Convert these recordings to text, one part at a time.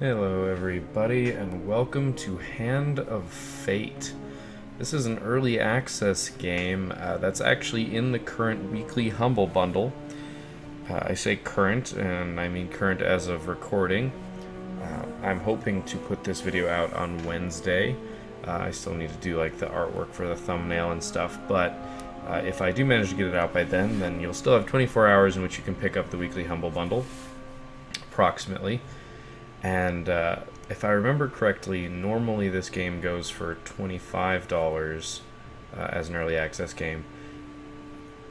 Hello everybody and welcome to Hand of Fate. This is an early access game that's actually in the current weekly Humble Bundle. I say current, and I mean current as of recording. I'm hoping to put this video out on Wednesday. I still need to do like the artwork for the thumbnail and stuff, but if I do manage to get it out by then you'll still have 24 hours in which you can pick up the weekly Humble Bundle, approximately. And if I remember correctly, normally this game goes for $25 as an early access game.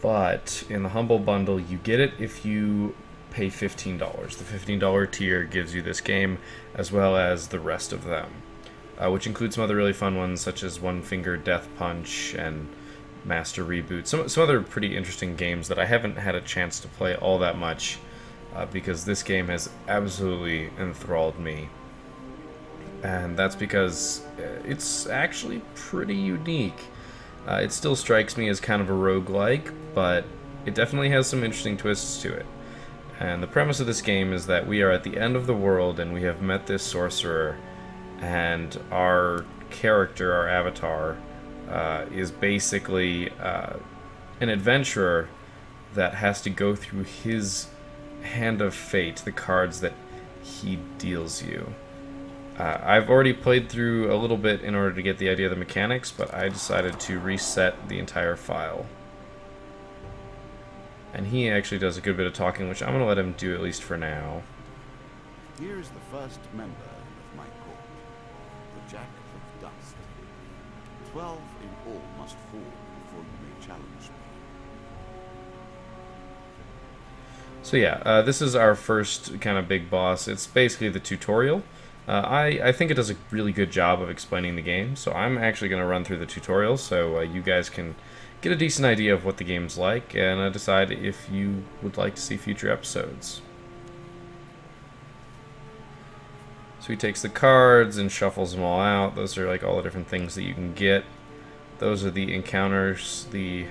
But in the Humble Bundle, you get it if you pay $15. The $15 tier gives you this game, as well as the rest of them, which includes some other really fun ones, such as One Finger Death Punch and Master Reboot. Some other pretty interesting games that I haven't had a chance to play all that much. Because this game has absolutely enthralled me. And that's because it's actually pretty unique. It still strikes me as kind of a roguelike, but it definitely has some interesting twists to it. And the premise of this game is that we are at the end of the world and we have met this sorcerer, and our character, our avatar, is basically an adventurer that has to go through his Hand of Fate, the cards that he deals you. I've already played through a little bit in order to get the idea of the mechanics, but I decided to reset the entire file. And he actually does a good bit of talking, which I'm going to let him do at least for now. Here is the first member of my court, the Jack of Dust. 12 in all must fall before you may challenge me. So yeah, this is our first kind of big boss. It's basically the tutorial. I think it does a really good job of explaining the game, so I'm actually going to run through the tutorial so you guys can get a decent idea of what the game's like and decide if you would like to see future episodes. So he takes the cards and shuffles them all out. Those are like all the different things that you can get. Those are the encounters, the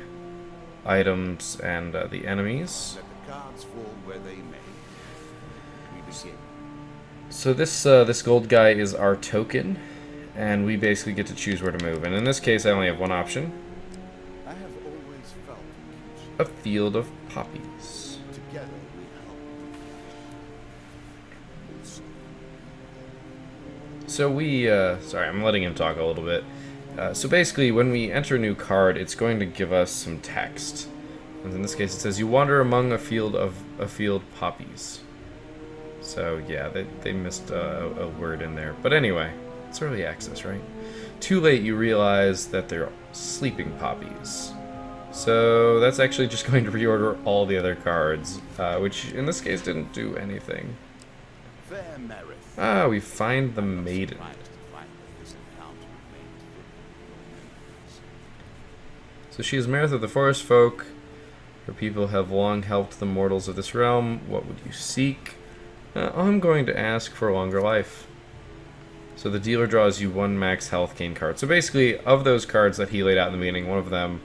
items, and the enemies. Cards fall where they may. We begin. So this gold guy is our token, and we basically get to choose where to move. And in this case, I only have one option: I have always felt a field of poppies. together we help. So we, sorry, I'm letting him talk a little bit. So basically, when we enter a new card, it's going to give us some text. And in this case, it says you wander among a field poppies. So yeah, they missed a word in there. But anyway, it's early access, right? Too late, you realize that they're sleeping poppies. So that's actually just going to reorder all the other cards, which in this case didn't do anything. Fair Merith. Ah, we find the maiden. So she is Merith of the Forest Folk. Her people have long helped the mortals of this realm. What would you seek? I'm going to ask for a longer life. So the dealer draws you one max health gain card. So basically, of those cards that he laid out in the beginning, one of them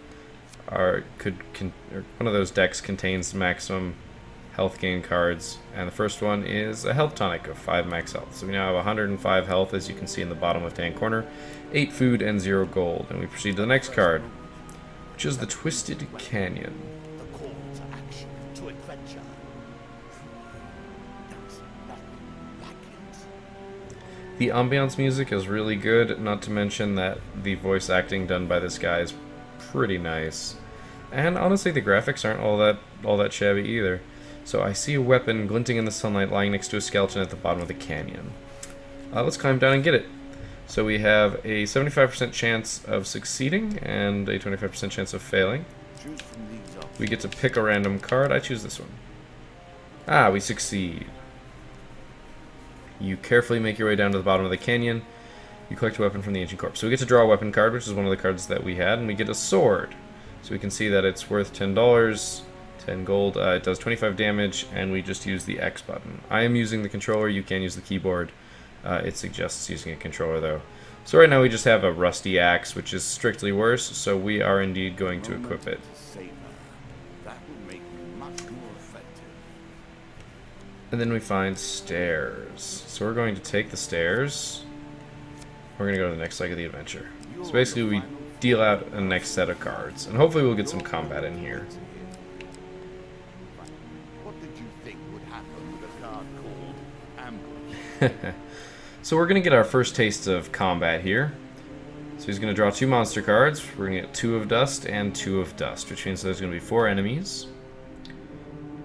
one of those decks contains maximum health gain cards, and the first one is a health tonic of 5 max health. So we now have 105 health, as you can see in the bottom left-hand corner, 8 food, and 0 gold. And we proceed to the next card, which is the Twisted Canyon. The call to action, to adventure. There's nothing like it. The ambiance music is really good, not to mention that the voice acting done by this guy is pretty nice. And honestly, the graphics aren't all that shabby either. So I see a weapon glinting in the sunlight lying next to a skeleton at the bottom of the canyon. Let's climb down and get it. So we have a 75% chance of succeeding and a 25% chance of failing. Choose from these options. We get to pick a random card. I choose this one. Ah, we succeed. You carefully make your way down to the bottom of the canyon. You collect a weapon from the ancient corpse. So we get to draw a weapon card, which is one of the cards that we had, and we get a sword. So we can see that it's worth $10, 10 gold. It does 25 damage, and we just use the X button. I am using the controller. You can use the keyboard. It suggests using a controller, though. So right now we just have a rusty axe, which is strictly worse, so we are indeed going to equip it. Savor. That will make me much more effective. And then we find stairs. So we're going to take the stairs. We're going to go to the next leg of the adventure. So basically we deal out a next set of cards. And hopefully we'll get some combat in here. What did you think would happen with a card called Ambush? So we're going to get our first taste of combat here. So he's going to draw 2 monster cards. We're going to get 2 of Dust and 2 of Dust, which means there's going to be 4 enemies.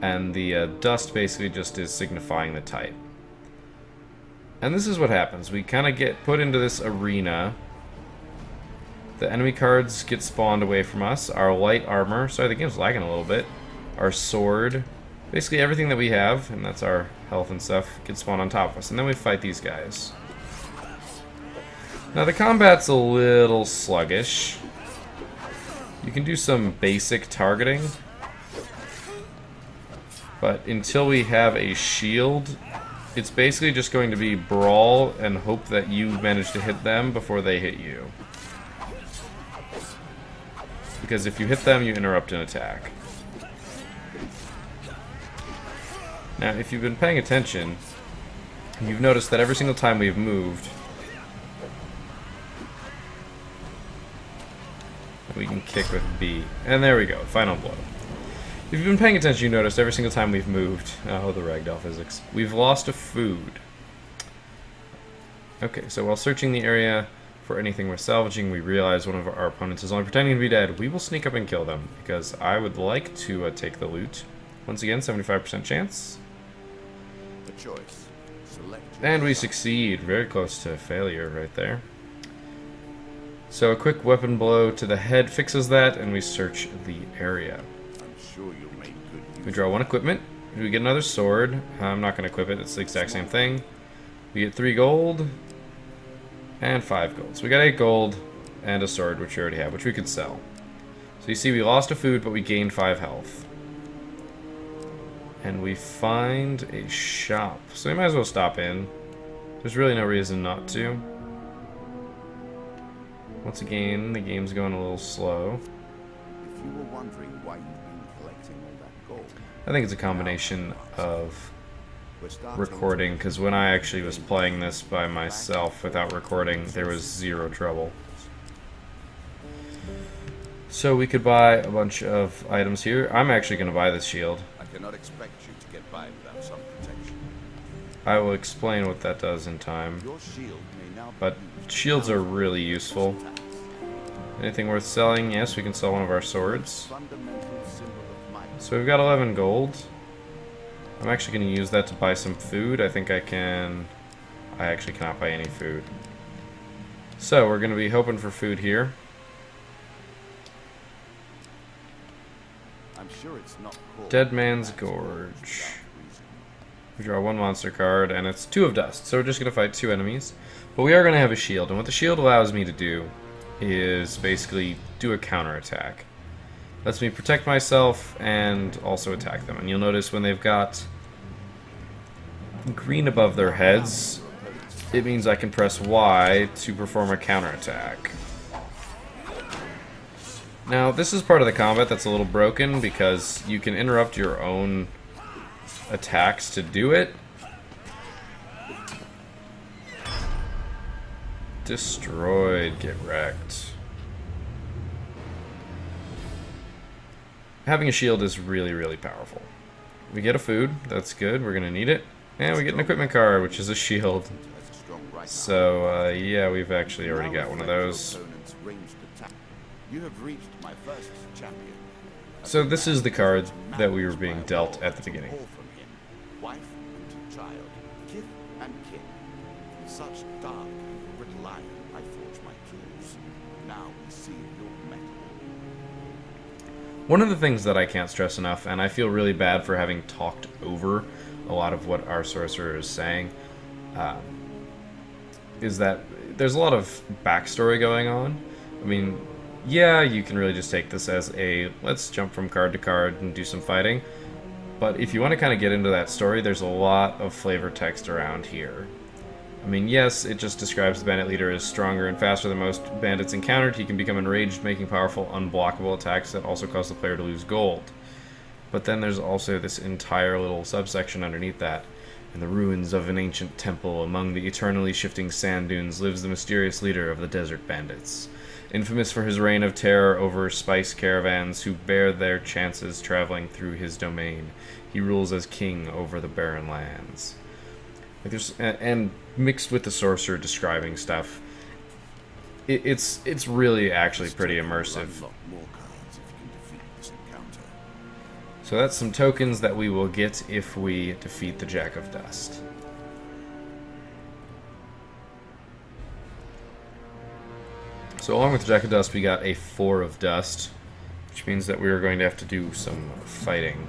And the Dust basically just is signifying the type. And this is what happens. We kind of get put into this arena. The enemy cards get spawned away from us. Our light armor, sorry, the game's lagging a little bit. Our sword, basically everything that we have, and that's our health and stuff, gets spawned on top of us. And then we fight these guys. Now the combat's a little sluggish. You can do some basic targeting. But until we have a shield, it's basically just going to be brawl and hope that you manage to hit them before they hit you. Because if you hit them, you interrupt an attack. Now, if you've been paying attention, you've noticed that every single time we've moved, we can kick with B. And there we go, final blow. If you've been paying attention, you noticed every single time we've moved, oh, the ragdoll physics, we've lost a food. Okay, so while searching the area for anything we're salvaging, we realize one of our opponents is only pretending to be dead. We will sneak up and kill them, because I would like to take the loot. Once again, 75% chance. The choice. Select And we succeed. Very close to failure right there. So a quick weapon blow to the head fixes that, and we search the area. I'm sure you'll make good use. We draw 1 equipment. We get another sword. I'm not going to equip it. It's the exact same thing. We get 3 gold. And 5 gold. So we got 8 gold and a sword, which we already have, which we could sell. So you see we lost a food, but we gained 5 health. And we find a shop. So we might as well stop in. There's really no reason not to. Once again, the game's going a little slow. If you were wondering why you've been collecting all that gold, I think it's a combination of we're starting recording, because when I actually was playing this by myself without recording, there was 0 trouble. So we could buy a bunch of items here. I'm actually going to buy this shield. I cannot expect you to get by without some protection. I will explain what that does in time. Your shield may now be But used shields are really useful. Anything worth selling? Yes, we can sell one of our swords. fundamental symbol of might. So we've got 11 gold. I'm actually going to use that to buy some food. I think I can... I actually cannot buy any food. So we're going to be hoping for food here. I'm sure it's not called Dead Man's That's without Gorge. reason. We draw 1 monster card, and it's 2 of Dust. So we're just going to fight 2 enemies. But we are going to have a shield, and what the shield allows me to do is basically do a counterattack. Lets me protect myself and also attack them. And you'll notice when they've got green above their heads, it means I can press Y to perform a counterattack. Now, this is part of the combat that's a little broken because you can interrupt your own attacks to do it. Destroyed, get wrecked. Having a shield is really, really powerful. We get a food, that's good, we're gonna need it. And we get an equipment card, which is a shield. Has a strong right arm. So, yeah, we've actually already got one of those. Opponent's ranged attack. You have reached my first champion. So this is the card that we were being dealt at the beginning. All from him, wife and child, kith and kin. From such dark and brittle iron I forge my tools. Now we see your metal. One of the things that I can't stress enough, and I feel really bad for having talked over a lot of what our sorcerer is saying, is that there's a lot of backstory going on. I mean, yeah, you can really just take this as a let's jump from card to card and do some fighting. But if you want to kind of get into that story, there's a lot of flavor text around here. I mean, yes, it just describes the bandit leader as stronger and faster than most bandits encountered. He can become enraged, making powerful, unblockable attacks that also cause the player to lose gold. But then there's also this entire little subsection underneath that, In the ruins of an ancient temple among the eternally shifting sand dunes lives the mysterious leader of the Desert Bandits. Infamous for his reign of terror over spice caravans who bear their chances traveling through his domain, he rules as king over the barren lands. Like and mixed with the sorcerer describing stuff, it's really actually pretty immersive. So that's some tokens that we will get if we defeat the Jack of Dust. So along with the Jack of Dust, we got a 4 of Dust, which means that we are going to have to do some fighting.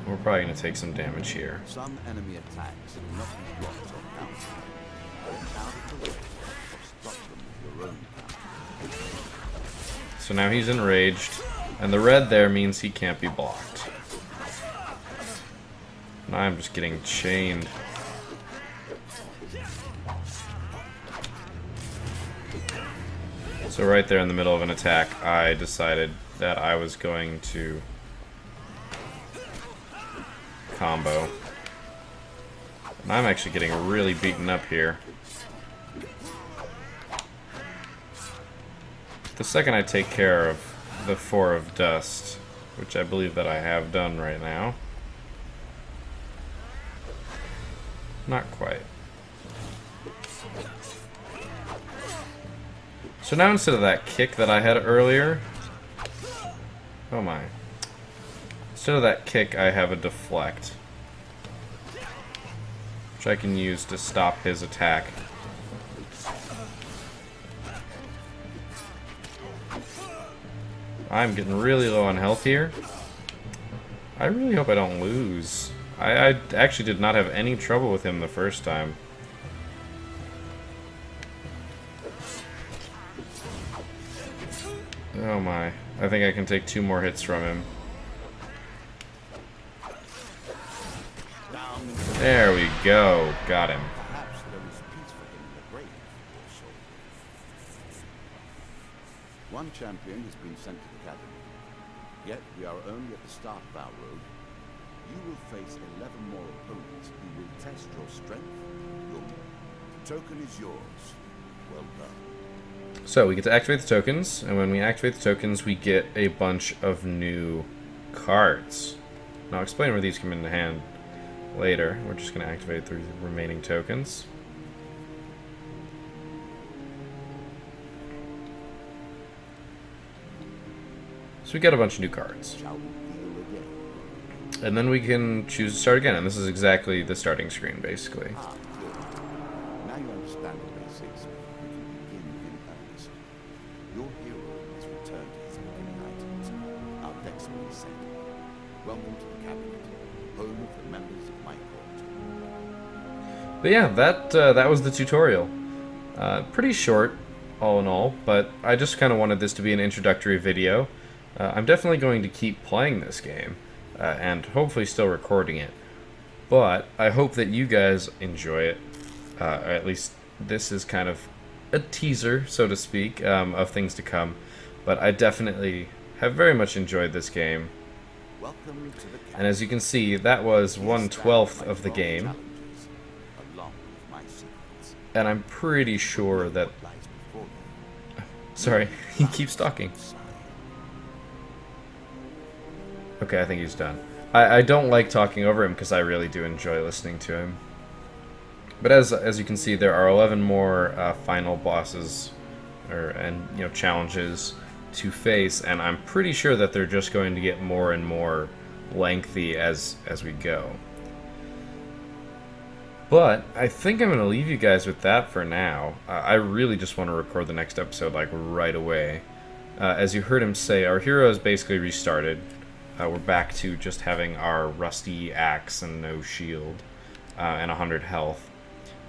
We're probably going to take some damage here. Some enemy attacks will not be blocked or countered. Counter the obstruct them with your own counter. So now he's enraged, and the red there means he can't be blocked. And I'm just getting chained. So right there in the middle of an attack, I decided that I was going to combo. And I'm actually getting really beaten up here. The second I take care of the 4 of Dust, which I believe that I have done right now. Not quite. So now instead of that kick that I had earlier, oh my. Instead of that kick, I have a deflect, which I can use to stop his attack. I'm getting really low on health here. I really hope I don't lose. I actually did not have any trouble with him the first time. Oh my. I think I can take 2 more hits from him. There we go. Got him. Perhaps there is peace for him in the grave, or so. One champion has been sent to the academy. Yet we are only at the start of our road. You will face 11 more opponents who will test your strength. The token is yours. Well done. So we get to activate the tokens, and when we activate the tokens, we get a bunch of new cards. And I'll explain where these come into hand later. We're just going to activate the remaining tokens. So we got a bunch of new cards. Shall we deal again? And then we can choose to start again, and this is exactly the starting screen, basically. Ah, good. Now you understand the basics. We can begin in earnest. Your hero has returned to his beginning items. Our decks will be set. Welcome to the cabinet, home of the members of my court. But yeah, that was the tutorial. Pretty short, all in all, but I just kind of wanted this to be an introductory video. I'm definitely going to keep playing this game, and hopefully still recording it. But I hope that you guys enjoy it. At least this is kind of a teaser, so to speak, of things to come. But I definitely have very much enjoyed this game. Welcome to the cabinet. And as you can see, that was 1/12 of the game. Challenges, along with my secrets. And I'm pretty sure that... What lies before you. Sorry, he keeps talking. Okay, I think he's done. I don't like talking over him because I really do enjoy listening to him. But as you can see, there are 11 more final bosses and challenges to face, and I'm pretty sure that they're just going to get more and more lengthy as we go. But I think I'm going to leave you guys with that for now. I really just want to record the next episode like right away. As you heard him say, our hero is basically restarted. We're back to just having our rusty axe and no shield and 100 health.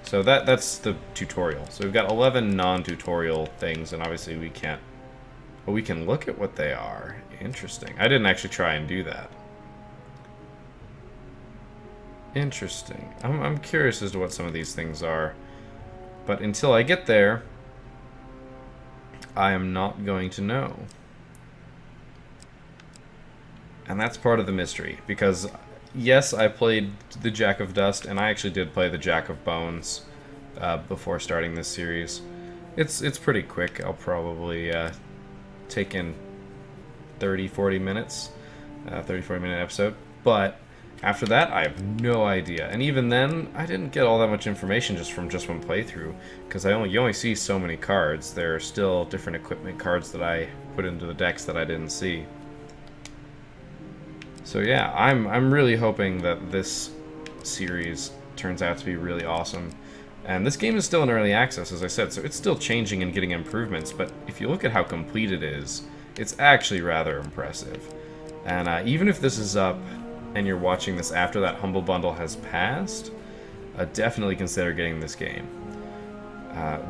So that's the tutorial. So we've got 11 non-tutorial things, and obviously we can't... Well, we can look at what they are. Interesting. I didn't actually try and do that. Interesting. I'm curious as to what some of these things are. But until I get there, I am not going to know. And that's part of the mystery, because yes, I played the Jack of Dust, and I actually did play the Jack of Bones before starting this series. It's pretty quick. I'll probably take in 30-40 minutes, 30-40 minute episode. But after that, I have no idea. And even then, I didn't get all that much information just from just one playthrough, because you only see so many cards. There are still different equipment cards that I put into the decks that I didn't see. So yeah, I'm really hoping that this series turns out to be really awesome. And this game is still in early access, as I said, so it's still changing and getting improvements, but if you look at how complete it is, it's actually rather impressive. And even if this is up and you're watching this after that Humble Bundle has passed, definitely consider getting this game.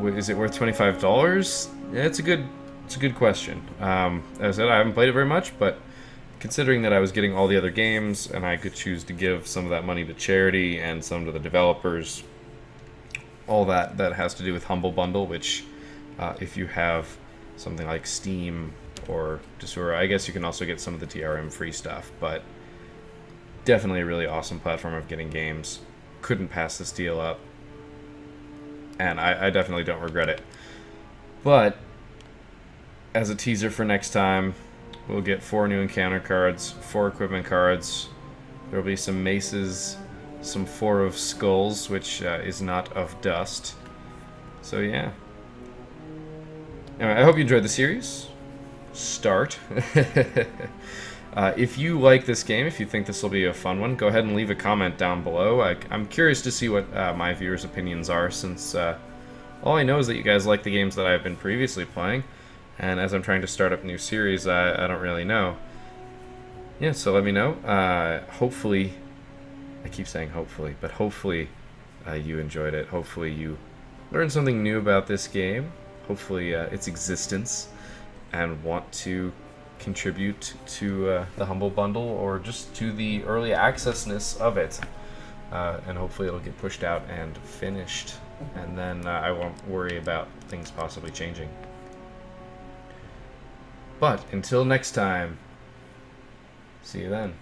Is it worth $25? Yeah, it's a good question. As I said, I haven't played it very much, but considering that I was getting all the other games and I could choose to give some of that money to charity and some to the developers, all that has to do with Humble Bundle, which if you have something like Steam or Desura, I guess you can also get some of the TRM free stuff, but definitely a really awesome platform of getting games. Couldn't pass this deal up, and I definitely don't regret it. But as a teaser for next time, we'll get 4 new encounter cards, 4 equipment cards. There'll be some maces, some 4 of skulls, which is not of dust. So yeah. Anyway, I hope you enjoyed the series. Start. If you like this game, if you think this will be a fun one, go ahead and leave a comment down below. I'm curious to see what my viewers' opinions are, since all I know is that you guys like the games that I've been previously playing, and as I'm trying to start up a new series, I don't really know. Yeah, so let me know. Hopefully, I keep saying hopefully, but hopefully you enjoyed it. Hopefully you learned something new about this game. Hopefully its existence, and want to contribute to the Humble Bundle, or just to the early accessness of it. And hopefully it'll get pushed out and finished, and then I won't worry about things possibly changing. But until next time, see you then.